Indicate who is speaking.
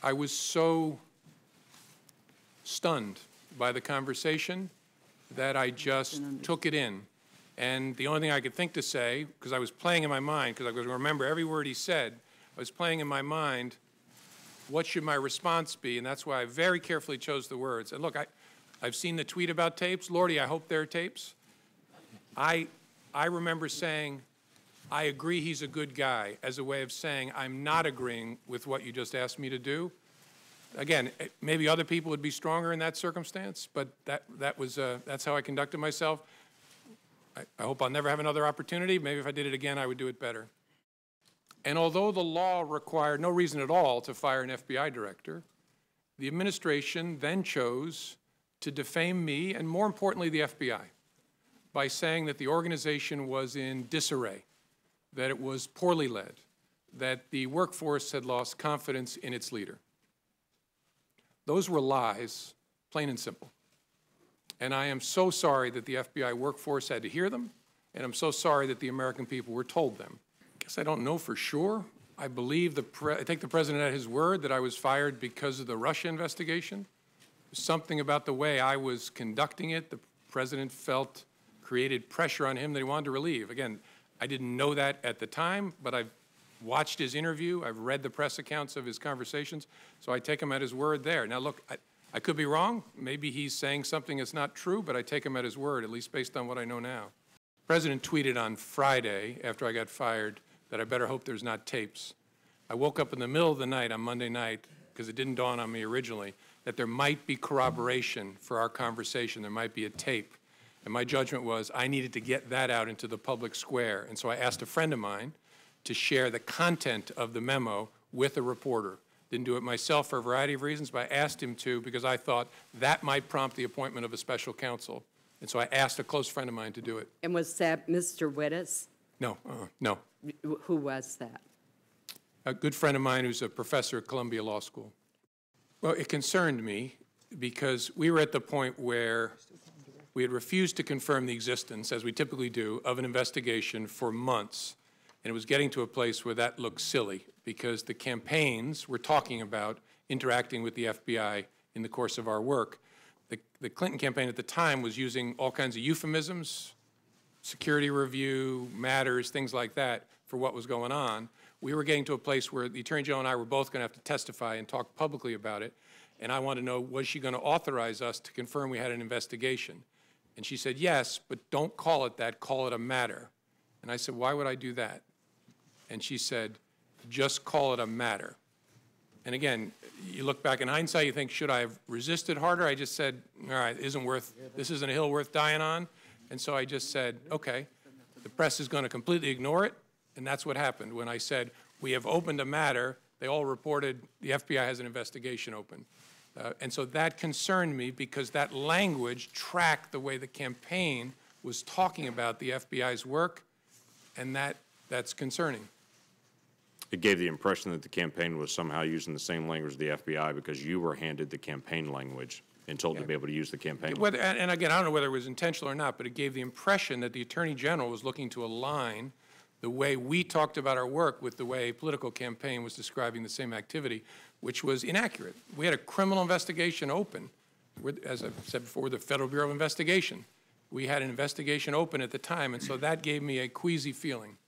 Speaker 1: I was so stunned by the conversation that I just took it in. And the only thing I could think to say, because I was playing in my mind, because I was going to remember every word he said, I was playing in my mind, what should my response be? And that's why I very carefully chose the words. And look, I've seen the tweet about tapes. Lordy, I hope there are tapes. I remember saying, I agree he's a good guy, as a way of saying I'm not agreeing with what you just asked me to do. Again, maybe other people would be stronger in that circumstance, but that's how I conducted myself. I hope I'll never have another opportunity. Maybe if I did it again, I would do it better. And although the law required no reason at all to fire an FBI director, the administration then chose to defame me, and more importantly, the FBI, by saying that the organization was in disarray, that it was poorly led, that the workforce had lost confidence in its leader. Those were lies, plain and simple. And I am so sorry that the FBI workforce had to hear them, and I'm so sorry that the American people were told them. I guess I don't know for sure. I believe I take the President at his word that I was fired because of the Russia investigation. Something about the way I was conducting it, the President felt created pressure on him that he wanted to relieve. Again, I didn't know that at the time, but I've watched his interview. I've read the press accounts of his conversations, so I take him at his word there. Now, look, I could be wrong. Maybe he's saying something that's not true, but I take him at his word, at least based on what I know now. The President tweeted on Friday, after I got fired, that I better hope there's not tapes. I woke up in the middle of the night on Monday night, because it didn't dawn on me originally, that there might be corroboration for our conversation. There might be a tape. And my judgment was I needed to get that out into the public square. And so I asked a friend of mine to share the content of the memo with a reporter. Didn't do it myself for a variety of reasons, but I asked him to because I thought that might prompt the appointment of a special counsel. And so I asked a close friend of mine to do it.
Speaker 2: And was that Mr. Wittes?
Speaker 1: No, no.
Speaker 2: Who was that?
Speaker 1: A good friend of mine who's a professor at Columbia Law School. Well, it concerned me because we were at the point where we had refused to confirm the existence, as we typically do, of an investigation for months. And it was getting to a place where that looked silly because the campaigns were talking about interacting with the FBI in the course of our work. The Clinton campaign at the time was using all kinds of euphemisms, security review, matters, things like that, for what was going on. We were getting to a place where the Attorney General and I were both going to have to testify and talk publicly about it. And I wanted to know, was she going to authorize us to confirm we had an investigation? And she said, yes, but don't call it that, call it a matter. And I said, why would I do that? And she said, just call it a matter. And again, you look back in hindsight, you think, should I have resisted harder? I just said, all right, this isn't a hill worth dying on. And so I just said, okay, the press is going to completely ignore it. And that's what happened. When I said, we have opened a matter, they all reported the FBI has an investigation open. And so that concerned me because that language tracked the way the campaign was talking about the FBI's work, and that's concerning.
Speaker 3: It gave the impression that the campaign was somehow using the same language as the FBI because you were handed the campaign language and told to be able to use the campaign language.
Speaker 1: And again, I don't know whether it was intentional or not, but it gave the impression that the Attorney General was looking to align the way we talked about our work with the way a political campaign was describing the same activity, which was inaccurate. We had a criminal investigation open. As I said before, the Federal Bureau of Investigation. We had an investigation open at the time, and so that gave me a queasy feeling.